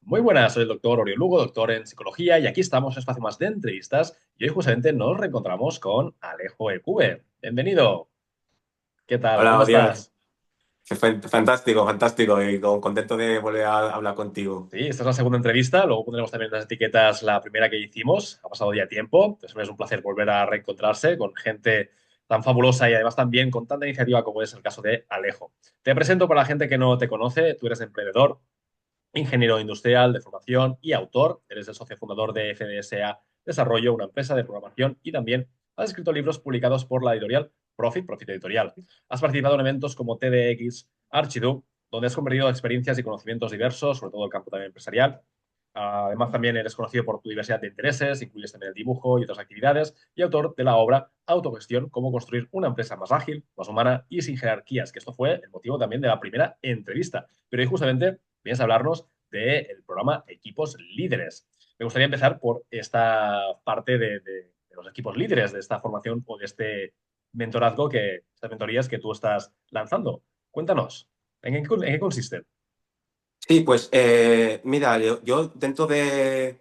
Muy buenas, soy el doctor Oriol Lugo, doctor en psicología, y aquí estamos en un espacio más de entrevistas. Y hoy justamente nos reencontramos con Alejo EQ. Bienvenido. ¿Qué tal? Hola, ¿Cómo Oriol. estás? Fantástico, fantástico. Y contento de volver a hablar contigo. Sí, esta es la segunda entrevista. Luego pondremos también las etiquetas la primera que hicimos. Ha pasado ya tiempo. Entonces es un placer volver a reencontrarse con gente tan fabulosa y además también con tanta iniciativa como es el caso de Alejo. Te presento para la gente que no te conoce. Tú eres emprendedor, ingeniero industrial de formación y autor. Eres el socio fundador de FDSA Desarrollo, una empresa de programación, y también has escrito libros publicados por la editorial Profit Editorial. Has participado en eventos como TEDx, Archidu, donde has convertido experiencias y conocimientos diversos, sobre todo el campo también empresarial. Además, también eres conocido por tu diversidad de intereses, incluyes también el dibujo y otras actividades, y autor de la obra Autogestión, cómo construir una empresa más ágil, más humana y sin jerarquías, que esto fue el motivo también de la primera entrevista. Pero hoy justamente vienes a hablarnos del programa Equipos Líderes. Me gustaría empezar por esta parte de los equipos líderes, de esta formación o de este mentorazgo, estas mentorías que tú estás lanzando. Cuéntanos, ¿en qué consiste? Sí, pues mira, yo dentro de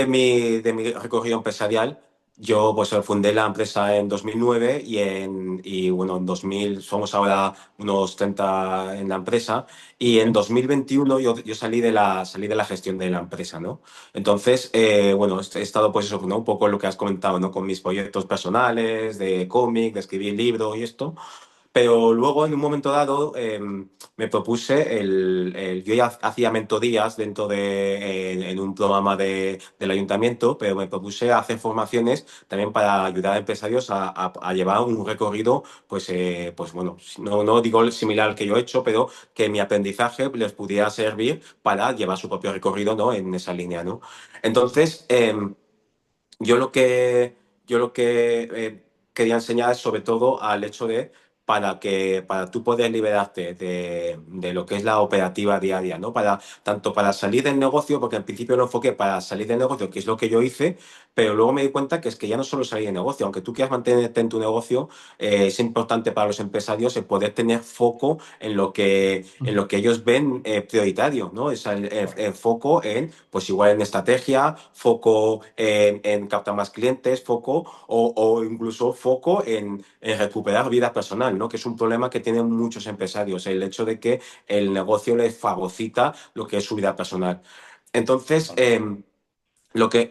mi recorrido empresarial, yo pues fundé la empresa en 2009 y bueno, en 2000 somos ahora unos 30 en la empresa Muy y en bien. 2021 yo salí de la gestión de la empresa, ¿no? Entonces, bueno, he estado pues eso, ¿no? Un poco lo que has comentado, ¿no? Con mis proyectos personales, de cómic, de escribir libros y esto. Pero luego, en un momento dado, me propuse yo ya hacía mentorías dentro en un programa del ayuntamiento, pero me propuse hacer formaciones también para ayudar a empresarios a llevar un recorrido, pues bueno, no digo similar al que yo he hecho, pero que mi aprendizaje les pudiera servir para llevar su propio recorrido, ¿no? En esa línea, ¿no? Entonces, yo lo que, yo lo que quería enseñar es sobre todo al hecho de para tú poder liberarte de lo que es la operativa diaria, ¿no? Tanto para salir del negocio, porque al principio lo enfoqué para salir del negocio, que es lo que yo hice, pero luego me di cuenta que es que ya no solo salir del negocio, aunque tú quieras mantenerte en tu negocio, es importante para los empresarios el poder tener foco en lo que ellos ven prioritario, ¿no? Es el Correcto. foco en, pues igual en estrategia, foco en captar más clientes, foco o incluso foco en recuperar vida personal, ¿no? Que es un problema que tienen muchos empresarios, el hecho de que el negocio les fagocita lo que es su vida personal. Entonces, Totalmente. lo que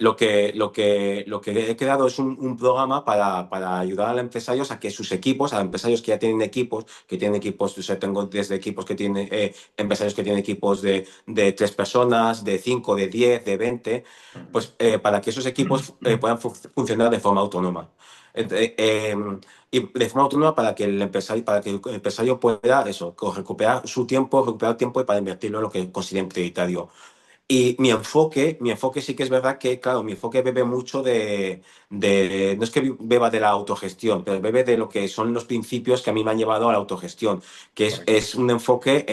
he creado es un programa para ayudar a los empresarios a que sus equipos, a empresarios que tienen equipos, o sea, tengo desde equipos que tienen, empresarios que tienen equipos de 3 personas, de 5, de 10, de 20, Ujú. pues para que esos equipos puedan funcionar de forma autónoma. Ent- eh, eh, y de forma autónoma para que el empresario pueda eso, recuperar tiempo y para invertirlo en lo que consideren prioritario. Y mi enfoque sí que es verdad que, claro, mi enfoque bebe mucho no es que beba de la autogestión, pero bebe de lo que son los principios que a mí me han llevado a la autogestión, que es, Correcto. es un enfoque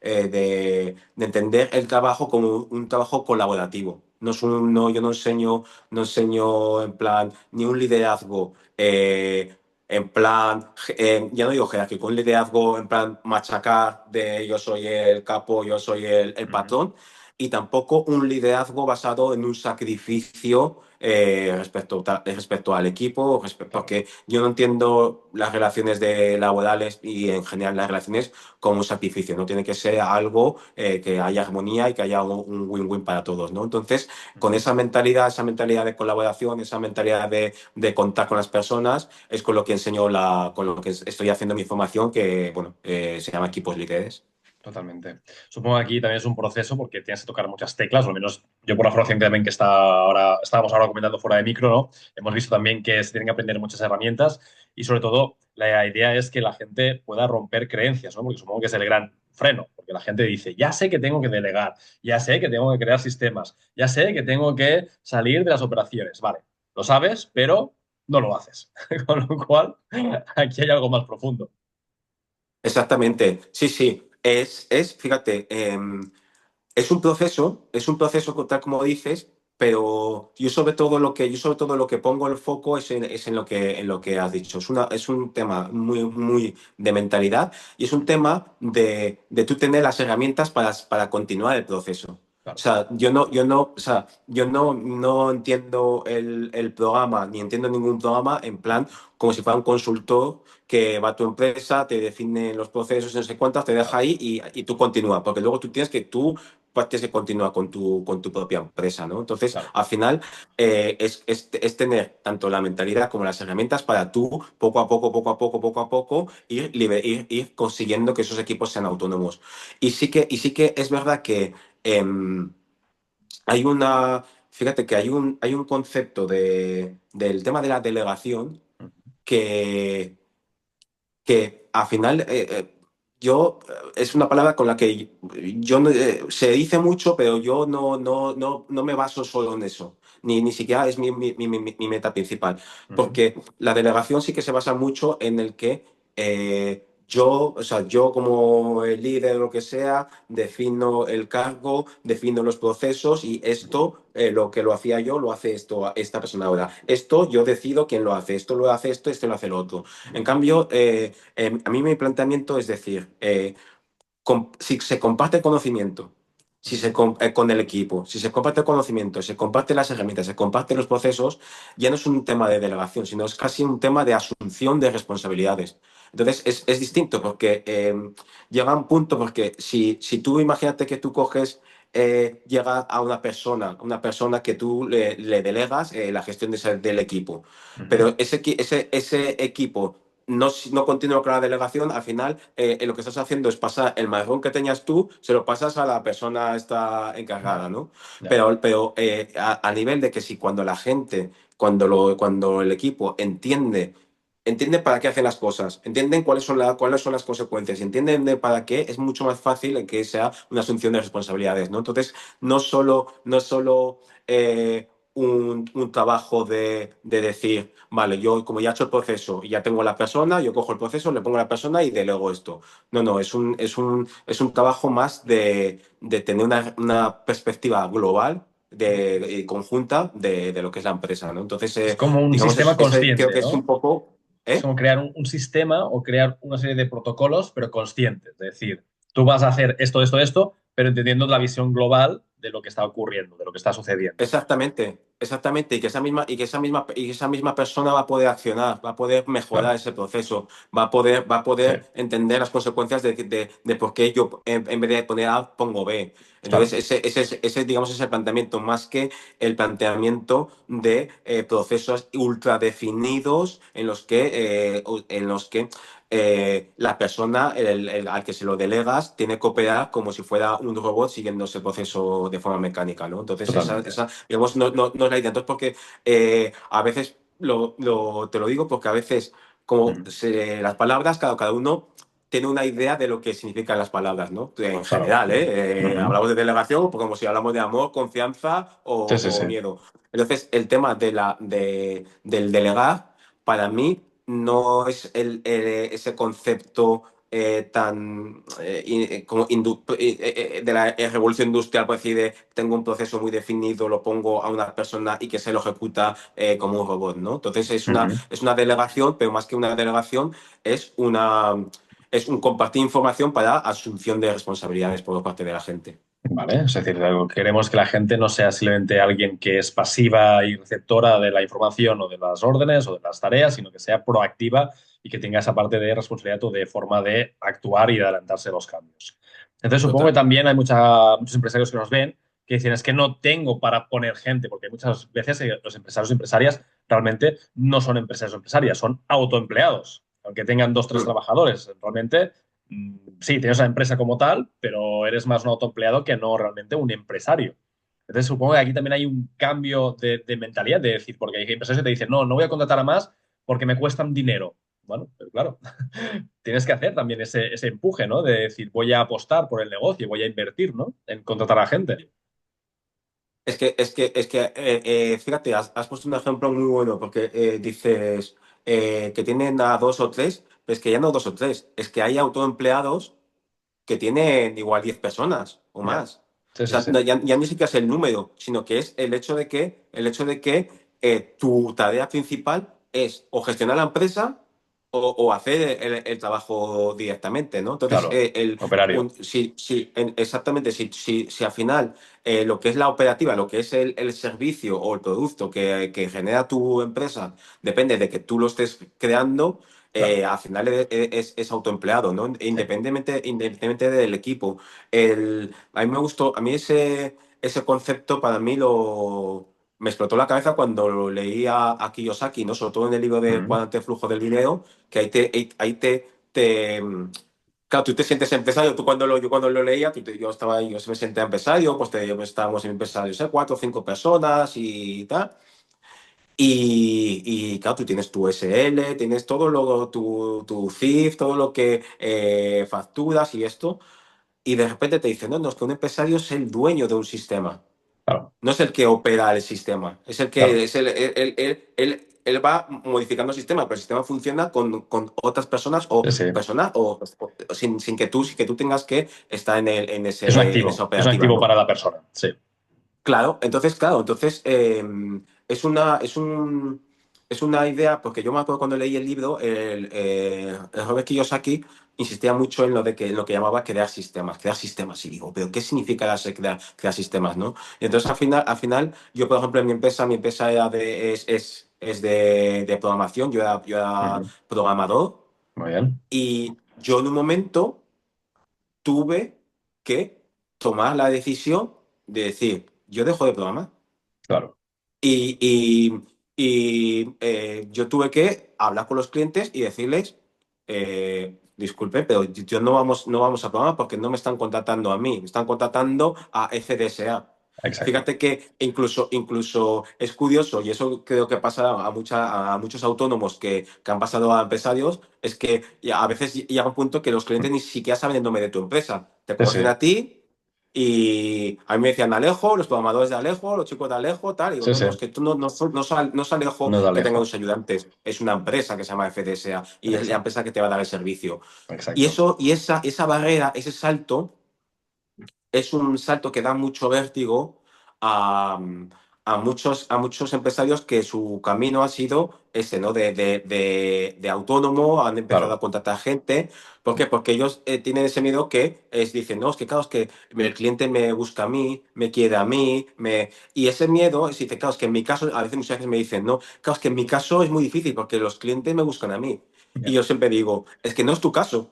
de entender el trabajo como un trabajo colaborativo. Yo no enseño en plan ni un liderazgo en plan, ya no digo jerárquico, un liderazgo en plan machacar de yo soy el capo, yo soy el Ujú. patrón, y tampoco un liderazgo basado en un sacrificio respecto al equipo, Correcto. porque yo no entiendo las relaciones laborales y en general las relaciones como un sacrificio, no tiene que ser algo que haya armonía y que haya un win-win para todos, ¿no? Entonces, con Ujú. esa mentalidad de colaboración, esa mentalidad de contar con las personas, es con lo que con lo que estoy haciendo mi formación, que, bueno, se llama Equipos Líderes. Totalmente. Supongo que aquí también es un proceso porque tienes que tocar muchas teclas, o al menos yo por la formación también que estábamos ahora comentando fuera de micro, ¿no? Hemos visto también que se tienen que aprender muchas herramientas y sobre todo la idea es que la gente pueda romper creencias, ¿no? Porque supongo que es el gran freno, porque la gente dice, ya sé que tengo que delegar, ya sé que tengo que crear sistemas, ya sé que tengo que salir de las operaciones, vale, lo sabes, pero no lo haces. Con lo cual, aquí hay algo más profundo. Exactamente, sí, sí. Fíjate, es un proceso tal como dices, pero yo sobre todo lo que pongo el foco es en lo que has dicho. Es un tema muy, muy de mentalidad y es un tema de tú tener las herramientas para continuar el proceso. O Claro, sea, o sea, yo no entiendo el programa, ni entiendo ningún programa en plan como si fuera un consultor que va a tu empresa, te define los procesos, no sé cuántas, te deja claro, ahí y tú continúas, porque luego tú pues, tienes que continuar con tu propia empresa, ¿no? Entonces, claro. al final, es tener tanto la mentalidad como las herramientas para tú, poco a poco, ir consiguiendo que esos equipos sean autónomos. Y sí que es verdad que em, hay fíjate que hay un concepto del tema de la delegación Ujú. que al final yo es una palabra con la que yo se dice mucho, pero yo no me baso solo en eso, ni siquiera es mi meta principal, Ujú. porque la delegación sí que se basa mucho en el que yo, o sea, yo como el líder o lo que sea, defino el cargo, defino los procesos y esto, lo que lo hacía yo, lo hace esta persona ahora. Esto yo decido quién lo hace, esto lo hace esto lo hace el otro. En cambio, a mí mi planteamiento es decir, si se comparte conocimiento, Ujú. con el equipo, si se comparte el conocimiento, se comparte las herramientas, se comparten los procesos, ya no es un tema de delegación, sino es casi un tema de asunción de responsabilidades. Entonces, es distinto porque llega un punto, porque si tú imagínate que tú coges, llega a una persona que tú le delegas la gestión del equipo, Ujú. pero ese equipo no continúa con la delegación, al final lo que estás haciendo es pasar el marrón que tenías tú, se lo pasas a la persona esta encargada, ¿no? Ya, Pero a nivel de que si cuando la gente, cuando el equipo entiende para qué hacen las cosas, entienden cuáles son las consecuencias, entienden de para qué, es mucho más fácil en que sea una asunción de responsabilidades, ¿no? Entonces, no solo un trabajo de decir, vale, yo como ya he hecho el proceso y ya tengo la persona, yo cojo el proceso, le pongo a la persona y delego esto. No, es un trabajo más de tener una perspectiva global conjunta de lo que es la empresa, ¿no? Entonces, es como un digamos, sistema creo consciente, que es un ¿no? poco... Es ¿Eh? como crear un sistema o crear una serie de protocolos, pero conscientes. Es decir, tú vas a hacer esto, esto, esto, pero entendiendo la visión global de lo que está ocurriendo, de lo que está sucediendo. Exactamente, exactamente, y que esa misma persona va a poder accionar, va a poder mejorar Claro, ese proceso, va a sí, poder entender las consecuencias de por qué yo en vez de poner A pongo B. Entonces, claro. digamos, es el planteamiento, más que el planteamiento de procesos ultra definidos en los que la persona al que se lo delegas tiene que operar como si fuera un robot siguiendo ese proceso de forma mecánica, ¿no? Entonces, Totalmente. digamos, no es la idea. Entonces, porque a veces, te lo digo porque a veces, Ujú. las palabras, cada uno tiene una idea de lo que significan las palabras, ¿no? En Claro. general, ¿eh? Ujú. Hablamos de delegación pues, como si hablamos de amor, confianza Sí, sí, o sí. miedo. Entonces, el tema del delegar, para mí, no es ese concepto tan como de la revolución industrial, por decir, de tengo un proceso muy definido, lo pongo a una persona y que se lo ejecuta como un robot, ¿no? Entonces Ujú. es una delegación, pero más que una delegación, es una es un compartir información para asunción de responsabilidades por parte de la gente. Vale, es decir, queremos que la gente no sea simplemente alguien que es pasiva y receptora de la información o de las órdenes o de las tareas, sino que sea proactiva y que tenga esa parte de responsabilidad o de forma de actuar y de adelantarse a los cambios. Entonces, supongo que Total. también hay muchos empresarios que nos ven que dicen es que no tengo para poner gente, porque muchas veces los empresarios y empresarias realmente no son empresarios o empresarias, son autoempleados, aunque tengan dos, tres Mm. trabajadores. Realmente sí, tienes la empresa como tal, pero eres más un autoempleado que no realmente un empresario. Entonces, supongo que aquí también hay un cambio de mentalidad, de decir, porque hay empresarios que te dicen, no, no voy a contratar a más porque me cuestan dinero. Bueno, pero claro, tienes que hacer también ese empuje, ¿no? De decir, voy a apostar por el negocio, voy a invertir, ¿no? En contratar a gente. Fíjate, has puesto un ejemplo muy bueno porque dices que tienen a dos o tres, pero es que ya no dos o tres, es que hay autoempleados que tienen igual 10 personas o Ya, más. Sí, O sí, sea, sí. ya ni siquiera es el número, sino que es el hecho de que tu tarea principal es o gestionar la empresa o hacer el trabajo directamente, ¿no? Entonces, Claro. Operario. exactamente, si al final lo que es la operativa, lo que es el servicio o el producto que genera tu empresa, depende de que tú lo estés creando, Claro. al final es autoempleado, ¿no? Sí. Independientemente del equipo. A mí me gustó, a mí ese concepto para mí me explotó la cabeza cuando lo leí a Kiyosaki, ¿no? Sobre todo en el libro de Mm. Cuadrante de Flujo del Dinero, que claro, tú te sientes empresario. Yo cuando lo leía, yo me sentía empresario, pues estábamos en empresarios, 4 o 5 personas y tal. Claro, tú tienes tu SL, tienes todo tu CIF, todo lo que facturas y esto. Y de repente te dicen, no, no, es que un empresario es el dueño de un sistema, Claro. no es el que opera el sistema, es el que Claro. es él va modificando el sistema, pero el sistema funciona con otras personas Sí, sí. o sin que tú tengas que estar en esa Es un operativa, activo ¿no? para la persona. Sí. Claro, entonces es una idea, porque yo me acuerdo cuando leí el libro, el Robert Kiyosaki insistía mucho en lo que llamaba crear sistemas, y digo, pero ¿qué significa crear sistemas, no? Y entonces al final, yo por ejemplo en mi empresa es de programación, yo era Ujú. programador, Muy bien. y yo en un momento tuve que tomar la decisión de decir, yo dejo de programar. Claro. Y, y- yo tuve que hablar con los clientes y decirles, disculpe, pero yo no vamos a programar porque no me están contratando a mí, me están contratando a FDSA. Exacto. Fíjate que incluso es curioso, y eso creo que pasa a muchos autónomos que han pasado a empresarios, es que a veces llega un punto que los clientes ni siquiera saben el nombre de tu empresa. Te Sí, conocen sí. a ti. Y a mí me decían Alejo, los programadores de Alejo, los chicos de Alejo, tal. Y digo, Sí, no, sí. no, es que tú no es Alejo No da que tenga lejos. unos ayudantes, es una empresa que se llama FDSA y es la Exacto. empresa que te va a dar el servicio. Y Exacto. eso, y esa barrera, ese salto, es un salto que da mucho vértigo a, a muchos empresarios que su camino ha sido ese, ¿no? De autónomo, han empezado a Claro. contratar gente. ¿Por qué? Porque ellos tienen ese miedo dicen, no, es que claro, es que el cliente me busca a mí, me quiere a mí, y ese miedo, dice, claro, es que en mi caso, muchas veces me dicen, no, claro, es que en mi caso es muy difícil porque los clientes me buscan a mí. Y Ya. yo siempre digo, es que no es tu caso.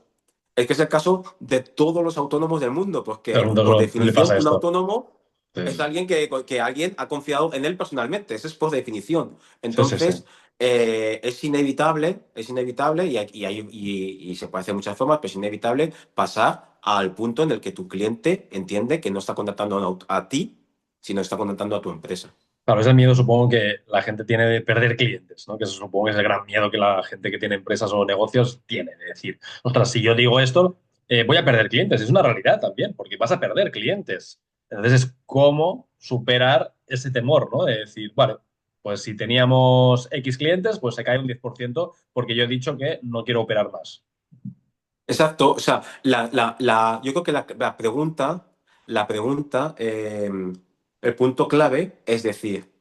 Es que es el caso de todos los autónomos del mundo, Todo el porque por mundo le definición pasa un esto. autónomo Sí, es alguien que alguien ha confiado en él personalmente, eso es por definición. sí, sí, sí. Entonces, es inevitable y se puede hacer de muchas formas, pero es inevitable pasar al punto en el que tu cliente entiende que no está contratando a ti, sino está contratando a tu empresa. Claro, es el miedo, supongo, que la gente tiene de perder clientes, ¿no? Que eso supongo que es el gran miedo que la gente que tiene empresas o negocios tiene, de decir, ostras, si yo digo esto, voy a perder clientes. Es una realidad también, porque vas a perder clientes. Entonces es cómo superar ese temor, ¿no? De decir, vale, pues si teníamos X clientes, pues se cae un 10% porque yo he dicho que no quiero operar más. Exacto, o sea, yo creo que la pregunta, el punto clave es decir,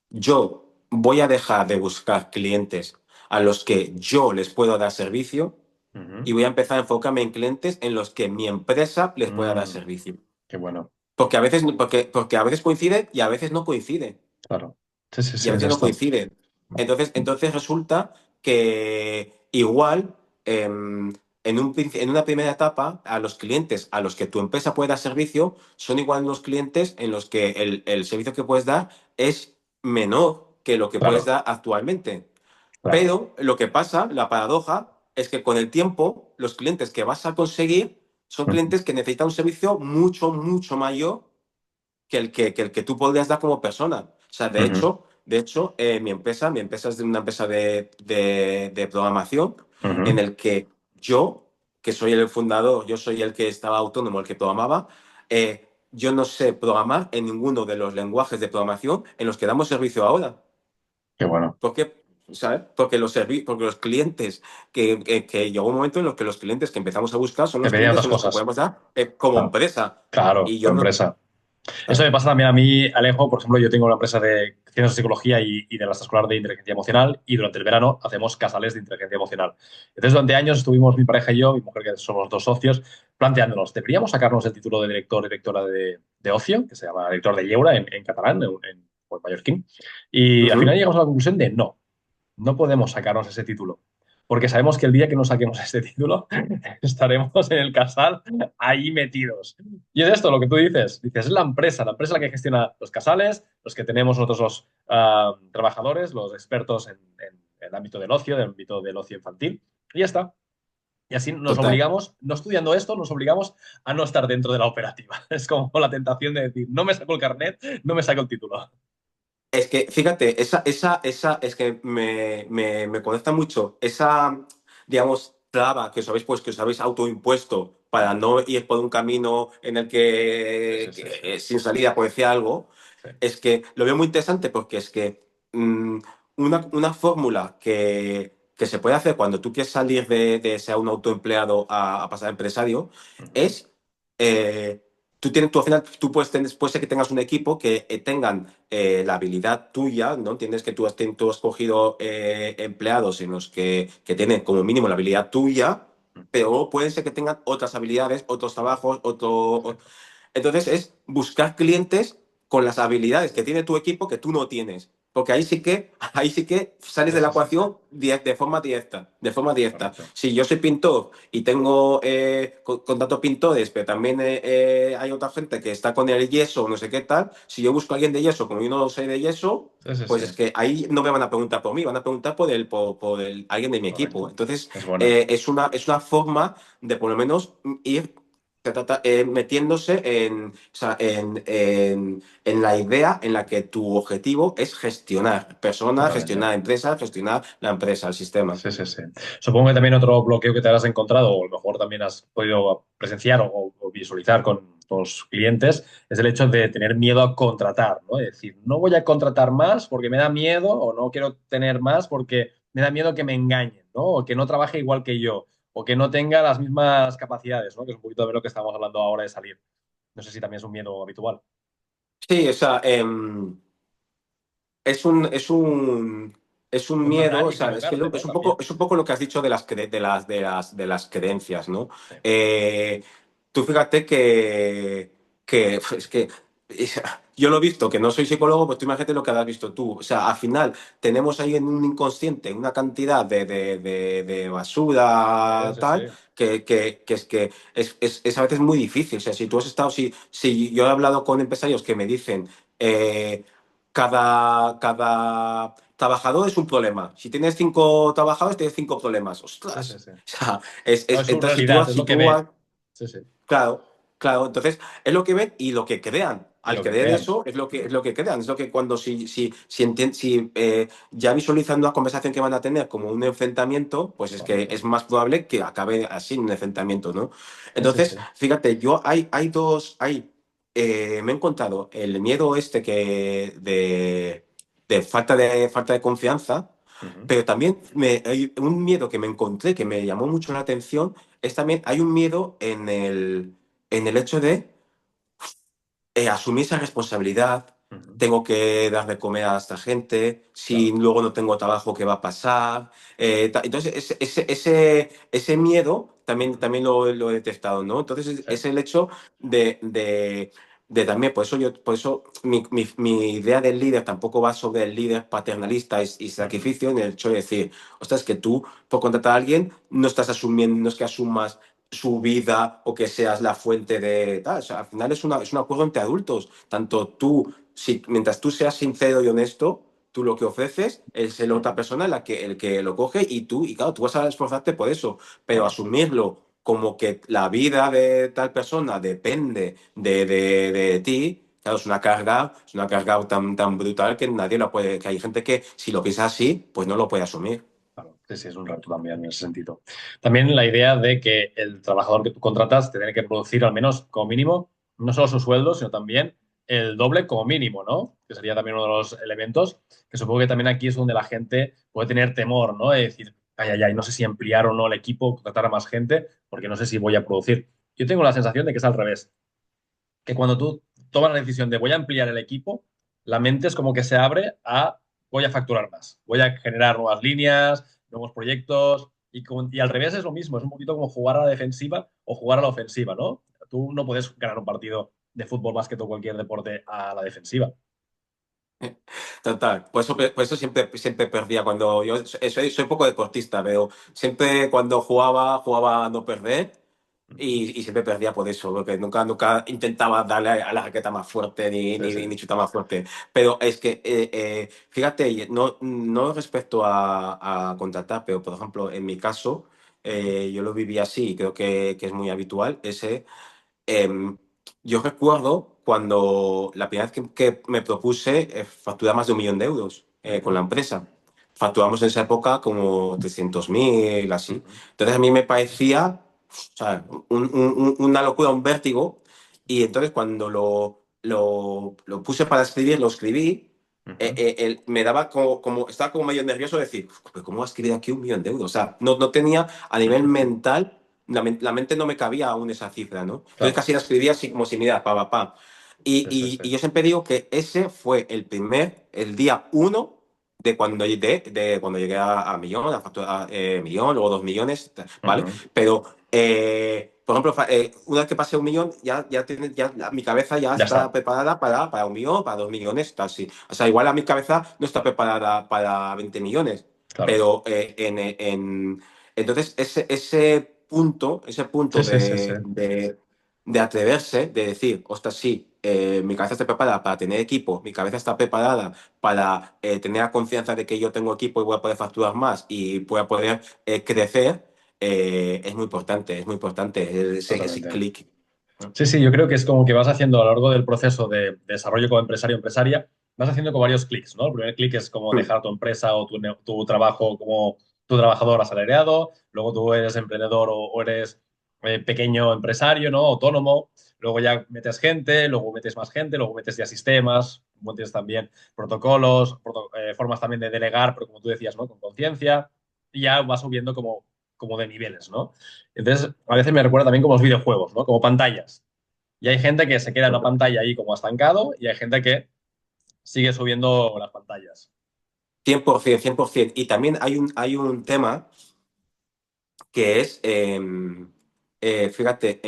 yo voy a dejar de buscar clientes a los que yo les puedo dar servicio y Ujú. voy a empezar a enfocarme en clientes en los que mi empresa les pueda dar Mm, servicio. qué bueno, Porque a veces coincide y a veces no coincide. claro. Sí, sí, Y a sí, ya veces no está. coincide. Entonces resulta que igual, en una primera etapa, a los clientes a los que tu empresa puede dar servicio son igual los clientes en los que el servicio que puedes dar es menor que lo que puedes Claro, dar actualmente. claro. Pero lo que pasa, la paradoja, es que con el tiempo los clientes que vas a conseguir son Ujú. clientes que necesitan un servicio mucho, mucho mayor que el que tú podrías dar como persona. O sea, de Ujú. hecho, de hecho mi empresa es de una empresa de programación en Ujú. el que yo, que soy el fundador, yo soy el que estaba autónomo, el que programaba, yo no sé programar en ninguno de los lenguajes de programación en los que damos servicio ahora. Qué bueno. ¿Por qué? ¿Sabes? Porque los clientes, que llegó un momento en los que los clientes que empezamos a buscar son Te los pedían clientes otras en los que cosas. podemos dar como Claro, empresa. claro, Y tu yo no, empresa. Eso Claro. me pasa también a mí, Alejo. Por ejemplo, yo tengo una empresa de ciencias de psicología y de la escolar de inteligencia emocional y durante el verano hacemos casales de inteligencia emocional. Entonces, durante años estuvimos mi pareja y yo, mi mujer, que somos dos socios, planteándonos, ¿deberíamos sacarnos el título de director, directora de ocio, que se llama director de lleure en catalán, o en mallorquín? Y al final Ujú. llegamos a la conclusión de no, no podemos sacarnos ese título. Porque sabemos que el día que nos saquemos ese título, estaremos en el casal ahí metidos. Y es esto lo que tú dices. Dices, es la empresa la que gestiona los casales, los que tenemos nosotros los trabajadores, los expertos en el ámbito del ocio, del ámbito del ocio infantil. Y ya está. Y así nos Total. obligamos, no estudiando esto, nos obligamos a no estar dentro de la operativa. Es como la tentación de decir, no me saco el carnet, no me saco el título. Es que, fíjate, es que me conecta mucho esa, digamos, traba que os habéis pues, que os habéis autoimpuesto para no ir por un camino en el Sí, sí, que, sí. sin salida, por decir algo. Sí. Es que lo veo muy interesante porque es que una fórmula que se puede hacer cuando tú quieres salir de ser un autoempleado a pasar a empresario Ujú. es, tú al final, puede ser que tengas un equipo que tengan la habilidad tuya, ¿no? Entiendes que tú has cogido empleados en los que tienen como mínimo la habilidad tuya, pero puede ser que tengan otras habilidades, otros trabajos, entonces es buscar clientes con las habilidades que tiene tu equipo que tú no tienes. Porque ahí sí que sales Sí, de la sí, sí. ecuación de forma directa, de forma directa. Correcto. Si yo soy pintor y tengo contrato pintores, pero también hay otra gente que está con el yeso, no sé qué tal, si yo busco a alguien de yeso, como yo no sé de yeso, Sí, sí, pues sí. es que ahí no me van a preguntar por mí, van a preguntar por alguien de mi equipo. Correcto. Entonces, Es buena. es una forma de por lo menos ir metiéndose o sea, en la idea en la que tu objetivo es gestionar personas, Totalmente. gestionar empresas, gestionar la empresa, el sistema. Sí, sí, sí. Supongo que también otro bloqueo que te habrás encontrado, o a lo mejor también has podido presenciar o visualizar con los clientes, es el hecho de tener miedo a contratar, ¿no? Es decir, no voy a contratar más porque me da miedo, o no quiero tener más porque me da miedo que me engañen, ¿no? O que no trabaje igual que yo, o que no tenga las mismas capacidades, ¿no? Que es un poquito de lo que estamos hablando ahora de salir. No sé si también es un miedo habitual. Sí, o sea, es un Contratar miedo, o y sea, es que equivocarse, ¿no? También. es un poco lo que has dicho de de las creencias, ¿no? Sí. Eh, Tú fíjate es que yo lo he visto, que no soy psicólogo, pues tú imagínate lo que has visto tú. O sea, al final tenemos ahí en un inconsciente una cantidad de Sí, basura sí, sí. tal, que es a veces muy difícil. O sea, si tú has estado, si yo he hablado con empresarios que me dicen, eh, cada trabajador es un problema. Si tienes 5 trabajadores, tienes 5 problemas. Sí, sí, ¡Ostras! sí. O sea, No, es su entonces realidad, es si lo que tú ve. Sí, sí. claro, claro, entonces es lo que ven y lo que crean. Y Al lo que creer crean. eso es lo que crean, es lo que cuando si ya visualizan una conversación que van a tener como un enfrentamiento, pues es que Correcto. es más probable que acabe así en un enfrentamiento, ¿no? Sí, sí, sí. Entonces, fíjate, me he encontrado el miedo este de falta de confianza, Ujú. pero también hay un miedo que me encontré que me llamó mucho la atención es también, hay un miedo en el hecho de asumir esa responsabilidad. Ujú. Tengo que dar de comer a esta gente, si Claro. luego no tengo trabajo, ¿qué va a pasar? Entonces, ese miedo también, Ujú. también lo he detectado, ¿no? Entonces, Sí. es el hecho de, de, de también, por eso mi idea del líder tampoco va sobre el líder paternalista y Ujú. sacrificio, en el hecho de decir, ostras, que tú, por contratar a alguien, no estás asumiendo, no es que asumas su vida o que seas la fuente de tal. O sea, al final es un acuerdo entre adultos. Tanto tú, mientras tú seas sincero y honesto, tú lo que ofreces es la otra Ujú. persona el que lo coge y claro, tú vas a esforzarte por eso, pero Correcto. asumirlo como que la vida de tal persona depende de ti. Claro, es una carga tan brutal que nadie la puede, que hay gente que si lo piensa así, pues no lo puede asumir. Claro. Sí, sí, es un reto también en ese sentido. También la idea de que el trabajador que tú contratas te tiene que producir al menos como mínimo, no solo su sueldo, sino también el doble como mínimo, ¿no? Que sería también uno de los elementos que supongo que también aquí es donde la gente puede tener temor, ¿no? De decir, ay, ay, ay, no sé si ampliar o no el equipo, contratar a más gente, porque no sé si voy a producir. Yo tengo la sensación de que es al revés, que cuando tú tomas la decisión de voy a ampliar el equipo, la mente es como que se abre a voy a facturar más, voy a generar nuevas líneas, nuevos proyectos, y al revés es lo mismo, es un poquito como jugar a la defensiva o jugar a la ofensiva, ¿no? Tú no puedes ganar un partido de fútbol, básquet o cualquier deporte a la defensiva. Total, por eso siempre perdía cuando yo soy poco deportista, pero siempre cuando jugaba a no perder y siempre perdía por eso, porque nunca intentaba darle a la raqueta más fuerte Sí, sí. ni chutar más fuerte. Pero es que, fíjate, no respecto a contratar, pero por ejemplo, en mi caso, Ujú, yo lo viví así y creo que es muy habitual, Em, yo recuerdo cuando la primera vez que me propuse facturar más de 1 millón de euros con ujú, la empresa. Facturamos en esa época como 300.000, así. ujú, Entonces a mí me parecía, o sea, una locura, un vértigo. Y entonces cuando lo puse para escribir, lo escribí, ujú. me daba estaba como medio nervioso de decir, "Pero ¿cómo voy a escribir aquí 1 millón de euros?". O sea, no tenía a nivel mental la mente no me cabía aún esa cifra, ¿no? Entonces Claro, casi la escribía así como si, mira, pa. sí, sí, sí. Y yo siempre digo que ese fue el día uno de cuando llegué a millón, a factura millón, luego 2 millones, ¿vale? Ujú, Pero, por ejemplo, una vez que pase 1 millón, mi cabeza ya ya está está, preparada para 1 millón, para 2 millones, tal, sí. O sea, igual a mi cabeza no está preparada para 20 millones, claro. pero entonces, ese punto Sí, sí, sí, sí. de atreverse, de decir, ostras, sí, mi cabeza está preparada para tener equipo, mi cabeza está preparada para tener la confianza de que yo tengo equipo y voy a poder facturar más y voy a poder crecer, es muy importante ese Totalmente. clic. Sí, sí, yo creo que es como que vas haciendo a lo largo del proceso de desarrollo como empresario o empresaria, vas haciendo con varios clics, ¿no? El primer clic es como Mm. dejar tu empresa o tu trabajo como tu trabajador asalariado, luego tú eres emprendedor o eres pequeño empresario, ¿no? Autónomo, luego ya metes gente, luego metes más gente, luego metes ya sistemas, metes también protocolos, formas también de delegar, pero como tú decías, ¿no? Con conciencia, y ya vas subiendo como de niveles, ¿no? Entonces, a veces me recuerda también como los videojuegos, ¿no? Como pantallas. Y hay gente que se queda en una pantalla ahí como estancado y hay gente que sigue subiendo las pantallas. 100%, 100%. Y también hay un tema que es, fíjate,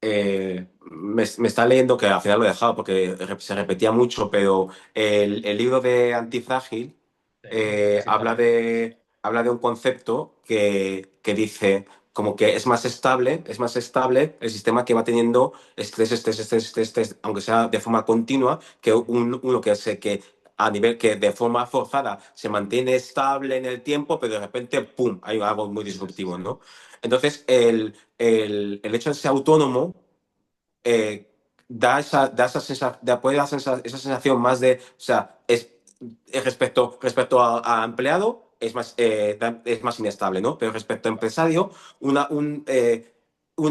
me está leyendo, que al final lo he dejado porque se repetía mucho, pero el libro de Antifrágil Sí, un clásico también. habla de un concepto que dice como que es más estable el sistema que va teniendo estrés, aunque sea de forma continua, que uno que a nivel que de forma forzada se mantiene estable en el tiempo, pero de repente, ¡pum!, hay algo muy Sí, sí, sí, disruptivo, sí. ¿no? Entonces, el hecho de ser autónomo puede dar esa sensación más de, o sea, respecto a empleado, es más inestable, ¿no? Pero respecto a empresario, un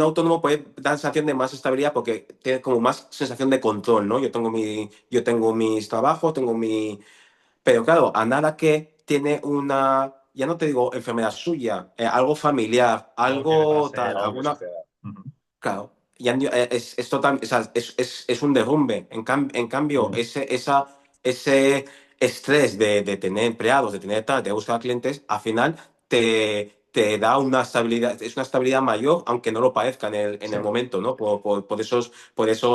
autónomo puede dar sensación de más estabilidad porque tiene como más sensación de control, ¿no? Yo tengo mis trabajos, pero claro, a nada que tiene ya no te digo enfermedad suya, algo familiar, Algo que le algo pase, tal, algo que alguna, suceda. Ujú. claro, es total, o sea, es un derrumbe. En cambio, Mm. ese estrés de tener empleados, de tener tal, de buscar clientes, al final te da una estabilidad, es una estabilidad mayor, aunque no lo parezca en el Sí. momento, ¿no? Por esos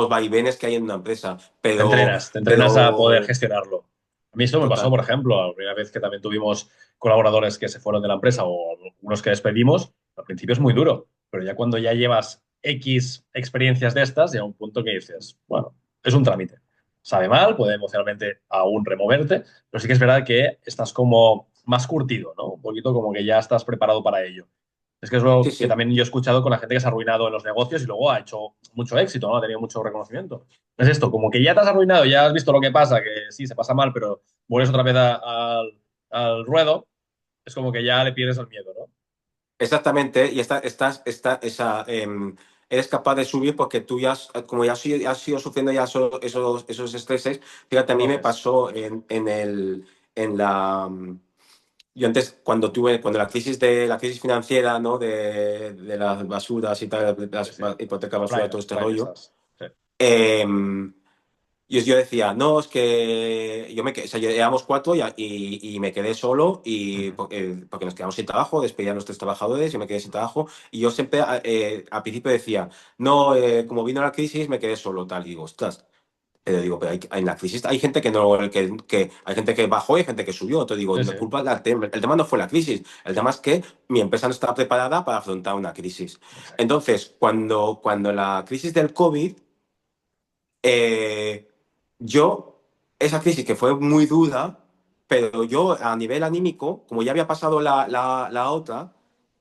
vaivenes que hay en una empresa. Pero, Te entrenas a poder pero, gestionarlo. A mí esto me pasó, total. por ejemplo, la primera vez que también tuvimos colaboradores que se fueron de la empresa o algunos que despedimos, al principio es muy duro, pero ya cuando ya llevas X experiencias de estas, llega un punto que dices, bueno, es un trámite. Sabe mal, puede emocionalmente aún removerte, pero sí que es verdad que estás como más curtido, ¿no? Un poquito como que ya estás preparado para ello. Es que es Sí, lo que sí. también yo he escuchado con la gente que se ha arruinado en los negocios y luego ha hecho mucho éxito, ¿no? Ha tenido mucho reconocimiento. Es esto, como que ya te has arruinado, ya has visto lo que pasa, que sí, se pasa mal, pero vuelves otra vez al ruedo, es como que ya le pierdes el miedo, ¿no? Exactamente, y eres capaz de subir porque tú como has ido sufriendo ya esos estreses. Fíjate, a mí me Conoces. pasó en la, yo antes, cuando la crisis financiera, ¿no? De las basuras y tal, de Sí, las sí. hipotecas basura, todo Subprime, este subprime rollo, esas. Sí. yo decía, no, es que yo me quedé, o sea, éramos cuatro y me quedé solo Ujú. porque nos quedamos sin trabajo, despedí a nuestros trabajadores, yo me quedé sin trabajo y yo siempre al principio decía, no, como vino la crisis me quedé solo, tal, y digo, ostras, pero digo, pero en la crisis hay gente que no, que hay gente que bajó y hay gente que subió, entonces digo, Sí, la sí, culpa, el tema no fue la crisis, el tema es que mi empresa no estaba preparada para afrontar una crisis. exacto. Entonces, cuando la crisis del COVID eh, yo, esa crisis que fue muy dura, pero yo a nivel anímico, como ya había pasado la otra,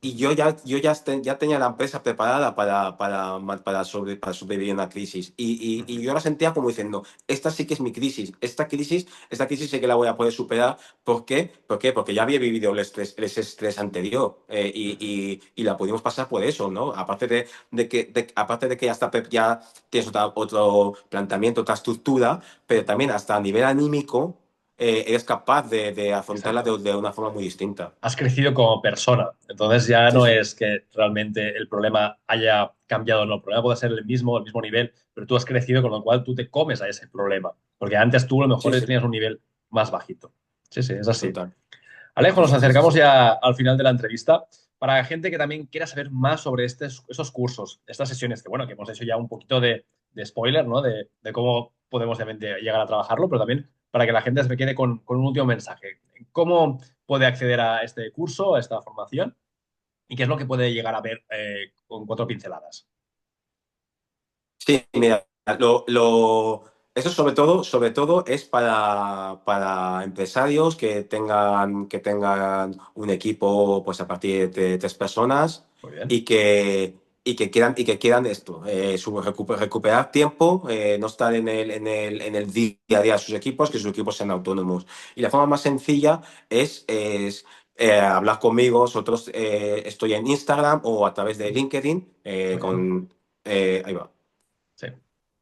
y Ujú. ya tenía la empresa preparada para sobrevivir a una crisis. Y Ujú. yo la sentía como diciendo, esta sí que es mi crisis, esta crisis sí que la voy a poder superar. ¿Por qué? ¿Por qué? Porque ya había vivido ese estrés anterior Ujú. y la pudimos pasar por eso, ¿no? Aparte de que ya tienes otro planteamiento, otra estructura, pero también hasta a nivel anímico eres capaz de afrontarla Exacto. de una forma muy distinta. Has crecido como persona. Entonces ya Sí, no sí, es que realmente el problema haya cambiado, no. El problema puede ser el mismo nivel, pero tú has crecido, con lo cual tú te comes a ese problema. Porque antes tú a lo sí, mejor sí, tenías un nivel más bajito. Sí, sí, es así. total. Alejo, Sí, nos sí, sí, sí, acercamos sí. ya al final de la entrevista. Para gente que también quiera saber más sobre esos cursos, estas sesiones, que bueno, que hemos hecho ya un poquito de spoiler, ¿no? De cómo podemos obviamente llegar a trabajarlo, pero también para que la gente se me quede con un último mensaje. ¿Cómo puede acceder a este curso, a esta formación? ¿Y qué es lo que puede llegar a ver con cuatro pinceladas? Sí, mira, eso sobre todo es para empresarios que tengan un equipo pues a partir de 3 personas Muy bien. y que quieran esto, recuperar tiempo, no estar en el día a día de sus equipos, que sus equipos sean autónomos. Y la forma más sencilla es hablar conmigo. Nosotros estoy en Instagram o a través de LinkedIn Muy bien. ahí va Sí,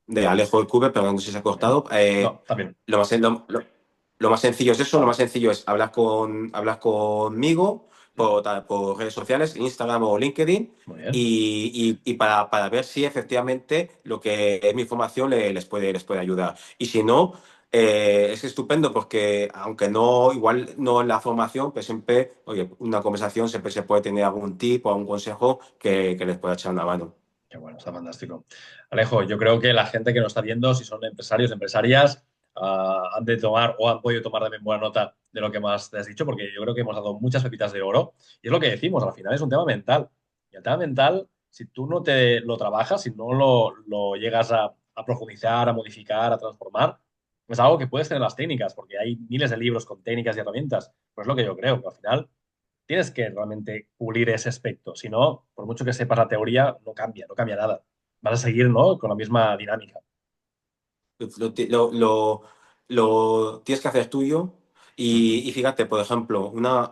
de Alejo del Cube, perdón, no sé si se ha muy bien. cortado. No, también. Lo más sencillo es eso, lo más sencillo es hablar conmigo Ujú. por redes sociales, Instagram o LinkedIn, Muy bien. y para ver si efectivamente lo que es mi información les puede ayudar. Y si no, es estupendo porque aunque no, igual no en la formación, pues siempre, oye, una conversación siempre se puede tener algún tip o algún consejo que les pueda echar una mano. Qué bueno, está fantástico. Alejo, yo creo que la gente que nos está viendo, si son empresarios, empresarias, han de tomar o han podido tomar también buena nota de lo que más te has dicho, porque yo creo que hemos dado muchas pepitas de oro. Y es lo que decimos, al final es un tema mental. Y el tema mental, si tú no te lo trabajas, si no lo llegas a profundizar, a modificar, a transformar, es algo que puedes tener las técnicas, porque hay miles de libros con técnicas y herramientas. Pues es lo que yo creo, que al final tienes que realmente pulir ese aspecto. Si no, por mucho que sepas la teoría, no cambia nada. Vas a seguir, ¿no? Con la misma dinámica. Lo, ti- lo tienes que hacer tuyo. Ujú. Y fíjate, por ejemplo, una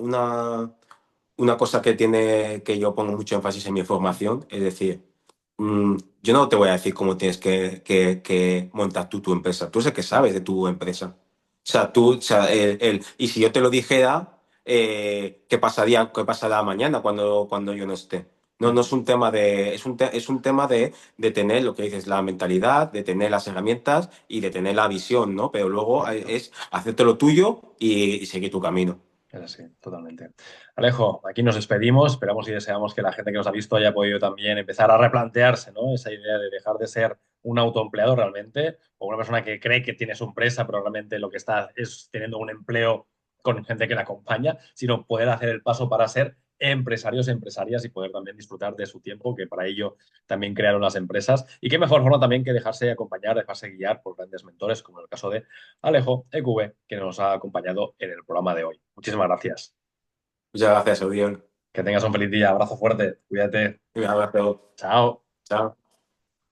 cosa que yo pongo mucho énfasis en mi formación, es decir, yo no te voy a decir cómo tienes que montar tú tu empresa. Tú es el que sabes de tu empresa. O sea, o sea, y si yo te lo dijera, ¿qué pasará mañana cuando yo no esté? No, no es Ujú. un tema es un tema de tener lo que dices, la mentalidad, de tener las herramientas y de tener la visión, ¿no? Pero luego Correcto. es hacerte lo tuyo y seguir tu camino. Es así, totalmente. Alejo, aquí nos despedimos. Esperamos y deseamos que la gente que nos ha visto haya podido también empezar a replantearse, ¿no? Esa idea de dejar de ser un autoempleado realmente, o una persona que cree que tiene su empresa, pero realmente lo que está es teniendo un empleo con gente que la acompaña, sino poder hacer el paso para ser empresarios e empresarias y poder también disfrutar de su tiempo, que para ello también crearon las empresas. Y qué mejor forma también que dejarse acompañar, dejarse guiar por grandes mentores, como en el caso de Alejo EQV, que nos ha acompañado en el programa de hoy. Muchísimas gracias. Muchas gracias, Oriol. Que tengas un feliz día. Abrazo fuerte. Cuídate. Un abrazo. Chao. Chao.